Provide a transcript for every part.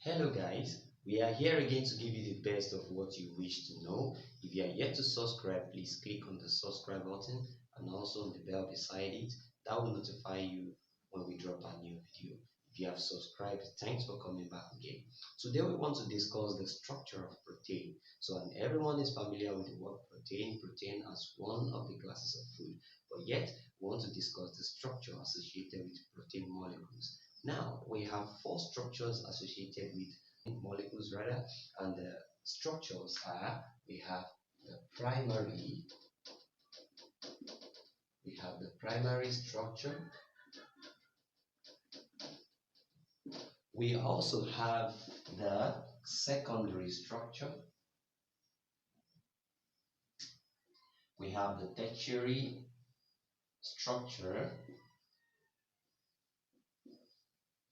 Hello guys, we are here again to give you the best of what you wish to know. If you are yet to subscribe, please click on the subscribe button and also on the bell beside it. That will notify you when we drop a new video. If you have subscribed, thanks for coming back again. Today we want to discuss the structure of protein. And everyone is familiar with the word protein as one of the classes of food, but yet we want to discuss the structure associated with protein molecules. Now, we have four structures associated with molecules and the structures are, we have the primary structure. We also have the secondary structure. We have the tertiary structure.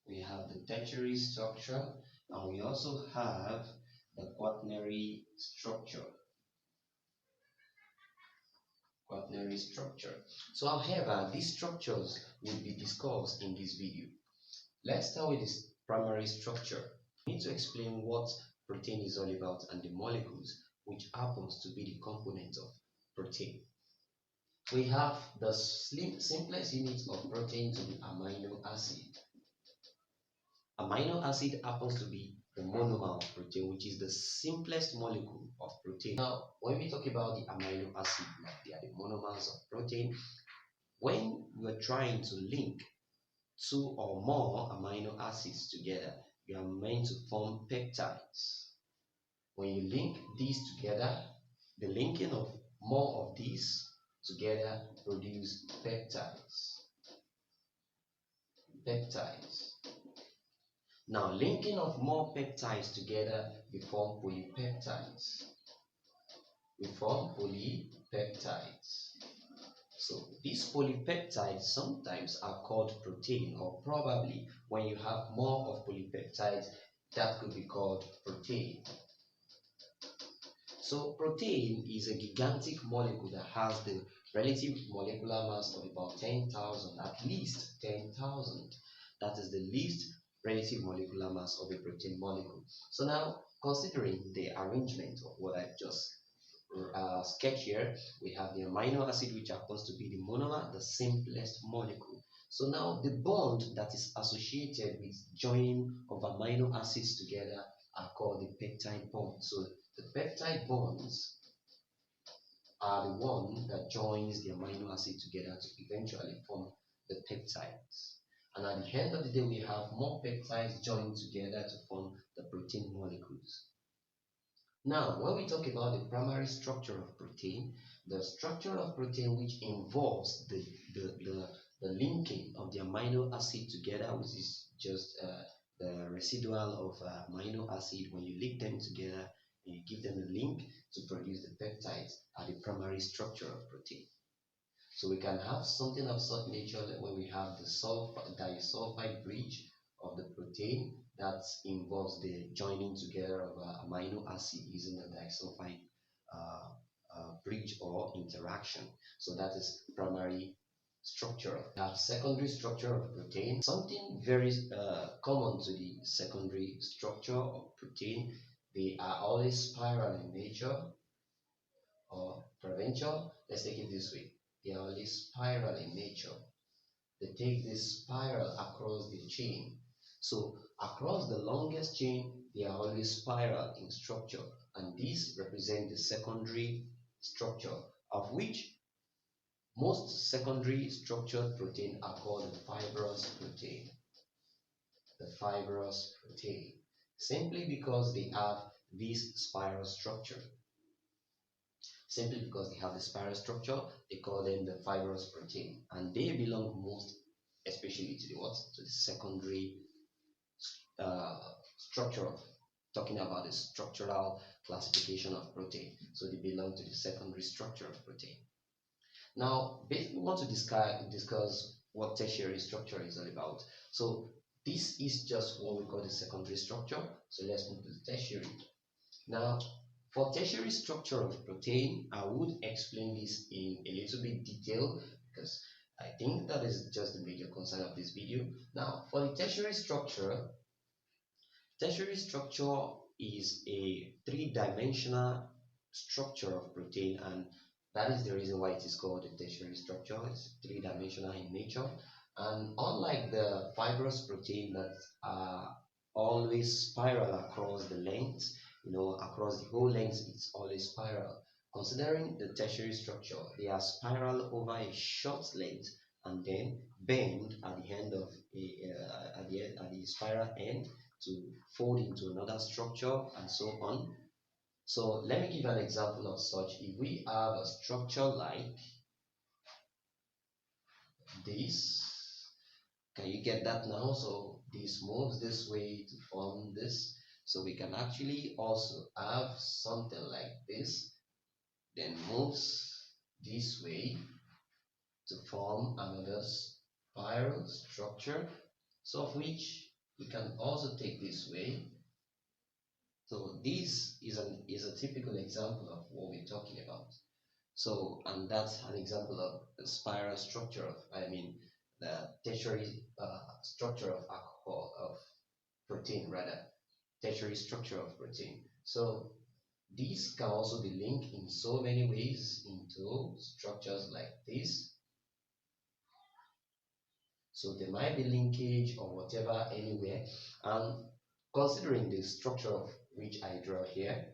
We have the tertiary structure, and we also have the quaternary structure. Quaternary structure. So however, these structures will be discussed in this video. Let's start with this primary structure. We need to explain what protein is all about and the molecules which happens to be the component of protein. We have the simplest unit of protein to be amino acid. Amino acid happens to be the monomer of protein, which is the simplest molecule of protein. Now, when we talk about the amino acid, like they are the monomers of protein, when we're trying to link two or more amino acids together, you are meant to form peptides. When you link these together, the linking of more of these together produce peptides. Now, linking of more peptides together, we form polypeptides. So these polypeptides sometimes are called protein, or probably when you have more of polypeptides, that could be called protein. So protein is a gigantic molecule that has the relative molecular mass of about 10,000, at least 10,000. That is the least relative molecular mass of a protein molecule. So now, considering the arrangement of what I've just sketched here, we have the amino acid, which happens to be the monomer, the simplest molecule. So now the bond that is associated with joining of amino acids together are called the peptide bonds. So the peptide bonds are the one that joins the amino acid together to eventually form the peptides. And at the end of the day, we have more peptides joined together to form the protein molecules. Now, when we talk about the primary structure of protein, the structure of protein which involves the linking of the amino acid together, which is just the residual of amino acid. When you link them together and you give them a link to produce the peptides, are the primary structure of protein. So we can have something of such nature that when we have the disulfide bridge of the protein, that involves the joining together of amino acid using the disulfide bridge or interaction. So that is primary structure. We have secondary structure of protein. Something very common to the secondary structure of protein. They are always spiral in nature or provincial. Let's take it this way. They are only spiral in nature. They take this spiral across the chain. So across the longest chain, they are always spiral in structure, and these represent the secondary structure, of which most secondary structured protein are called the fibrous protein. Simply because they have this spiral structure. Simply because they have the spiral structure, they call them the fibrous protein, and they belong most especially to the secondary structure of talking about the structural classification of protein. So they belong to the secondary structure of protein. Now, basically, we want to discuss what tertiary structure is all about. So this is just what we call the secondary structure. So let's move to the tertiary. Now, for tertiary structure of protein, I would explain this in a little bit detail because I think that is just the major concern of this video. Now, for the tertiary structure Tertiary structure is a three-dimensional structure of protein, and that is the reason why it is called a tertiary structure. It's three-dimensional in nature, and unlike the fibrous protein that are always spiral across the length, across the whole length, it's always spiral. Considering the tertiary structure, they are spiral over a short length and then bend at the end of at the spiral end to fold into another structure and so on. So let me give an example of such. If we have a structure like this, can you get that now? So this moves this way to form this. So we can actually also have something like this, then moves this way to form another spiral structure. So of which we can also take this way. So this is a typical example of what we're talking about. So, and that's an example of the spiral structure of, the tertiary structure of alcohol, of protein rather, tertiary structure of protein. So these can also be linked in so many ways into structures like this. So there might be linkage or whatever anywhere. And considering the structure of which I draw here,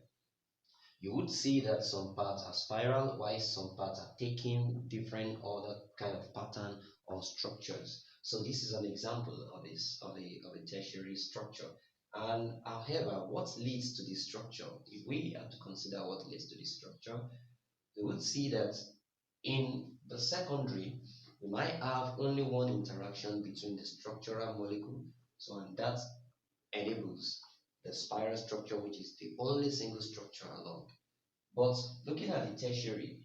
you would see that some parts are spiral while some parts are taking different other kind of pattern or structures. So this is an example of a tertiary structure. And however, what leads to this structure? If we have to consider what leads to this structure, we would see that in the secondary, we might have only one interaction between the structural molecule. So and that enables the spiral structure, which is the only single structure along. But looking at the tertiary,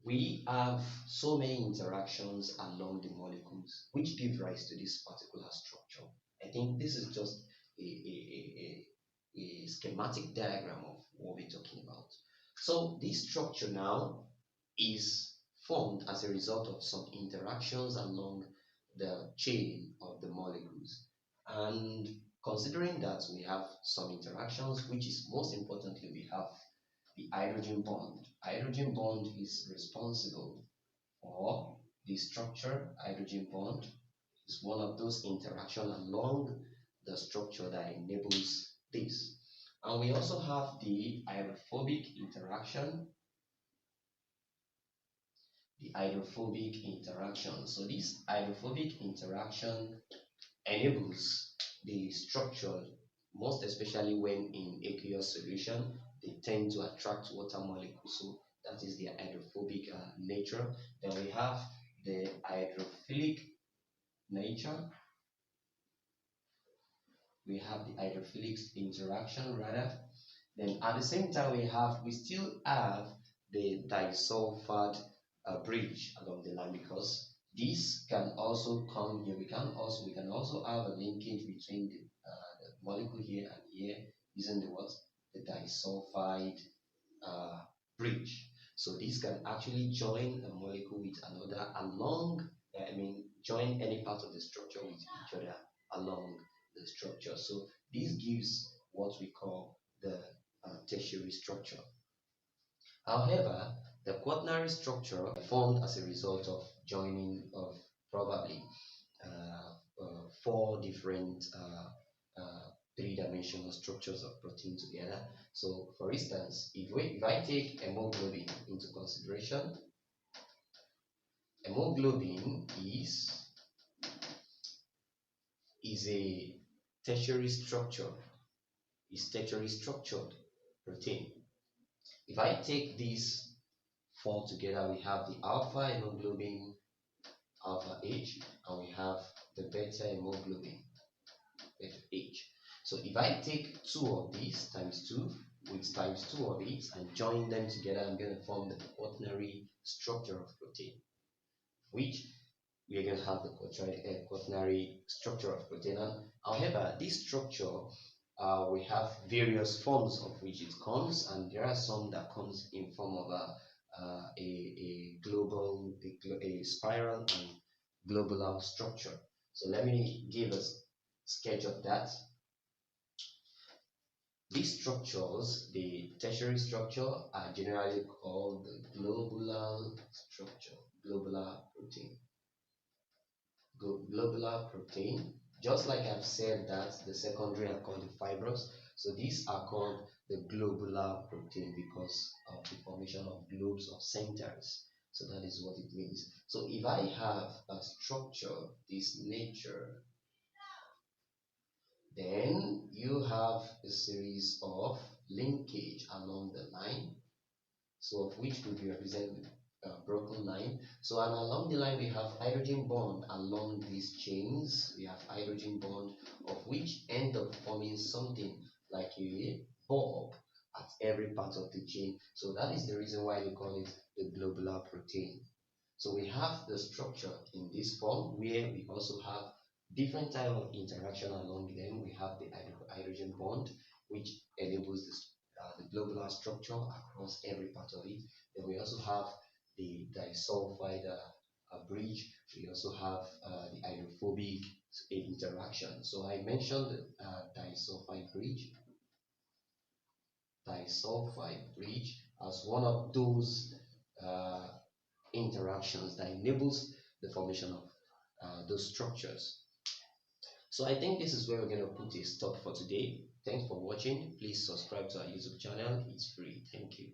we have so many interactions along the molecules which give rise to this particular structure. I think this is just a schematic diagram of what we're talking about. So this structure now is formed as a result of some interactions along the chain of the molecules. And considering that we have some interactions, which is most importantly, we have the hydrogen bond. Hydrogen bond is responsible for the structure. Hydrogen bond is one of those interactions along the structure that enables this. And we also have the hydrophobic interaction. The hydrophobic interaction. So this hydrophobic interaction enables the structure, most especially when in aqueous solution, they tend to attract water molecules. So that is their hydrophobic nature. Then we have the hydrophilic nature. We have the hydrophilic interaction rather. Then at the same time we still have the disulfide bridge along the line, because this can also come here. We can also have a linkage between the molecule here and here using the disulfide bridge. So this can actually join a molecule with another along. Join any part of the structure with each other along the structure. So this gives what we call the tertiary structure. However, the quaternary structure formed as a result of joining of probably four different three-dimensional structures of protein together. So, for instance, if I take hemoglobin into consideration, hemoglobin is a tertiary structure, is tertiary structured protein. If I take these four together, we have the alpha hemoglobin, alpha H, and we have the beta hemoglobin, beta H. So if I take two of these times 2 with times 2 of it and join them together, I'm going to form the quaternary structure of protein, which we are going to have the quaternary structure of protein. And however, this structure, we have various forms of which it comes, and there are some that comes in form of a spiral and globular structure. So let me give a sketch of that. These structures, the tertiary structure, are generally called the globular structure, globular protein. Globular protein, just like I've said that the secondary are called the fibrous, so these are called the globular protein because of the formation of globes or centers. So that is what it means. So if I have a structure this nature, then you have a series of linkage along the line, so of which could be represented with a broken line. So and along the line we have hydrogen bond along these chains. We have hydrogen bond of which end up forming something like a bulb at every part of the chain. So that is the reason why we call it the globular protein. So we have the structure in this form where we also have different type of interaction along them. We have the hydrogen bond, which enables the globular structure across every part of it. Then we also have the disulfide bridge. We also have the hydrophobic interaction. So I mentioned disulfide bridge as one of those interactions that enables the formation of those structures. So I think this is where we're going to put a stop for today. Thanks for watching. Please subscribe to our YouTube channel. It's free. Thank you.